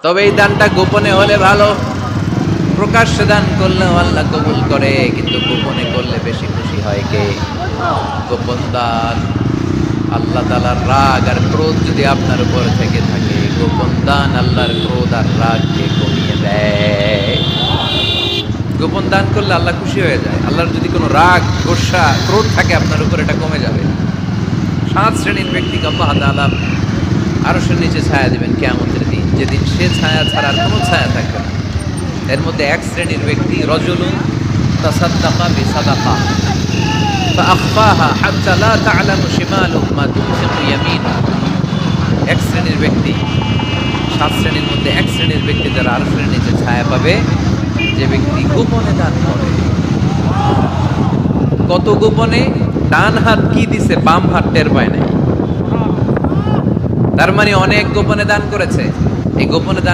তবে এই দানটা গোপনে হলে ভালো, প্রকাশ্যে দান করলেও আল্লাহ কবুল করে, কিন্তু গোপনে করলে বেশি খুশি হয় কে? গোপন দান। আল্লাহ তাআলার রাগ আর ক্রোধ যদি আপনার উপর থেকে থাকে, গোপন দান আল্লাহর ক্রোধ আর রাগকে কমিয়ে দেয়। গোপন দান করলে আল্লাহ খুশি হয়ে যায়। আল্লাহর যদি কোনো রাগ, গোসা, ক্রোধ থাকে আপনার উপর, এটা কমে যাবে। 7 শ্রেণীর ব্যক্তিকে আল্লাহ তাআলা আরশের নিচে ছায়া দিবেন কিয়ামতের দিন, যেদিন সে ছায়া ছাড়া আর কোনো ছায়া থাকবে না। এর মধ্যে 1 শ্রেণীর ব্যক্তি রজুলুন তাসাদ্দাকা বিসাদাকা ফাআখফাহা হাত্তা লা তা'লামু শিমালুহু মা তুনফিকু ইয়ামিনুহু। 1 শ্রেণীর ব্যক্তি, 7 শ্রেণীর মধ্যে 1 শ্রেণীর ব্যক্তি যারা আরশের নিচে ছায়া পাবে, যে ব্যক্তি গোপনে দান করে। কত গোপনে? ডান হাত কি দিছে, বাম হাত টের পায় নাই। তার মানে অনেক গোপনে দান করেছে। এই গোপনে দান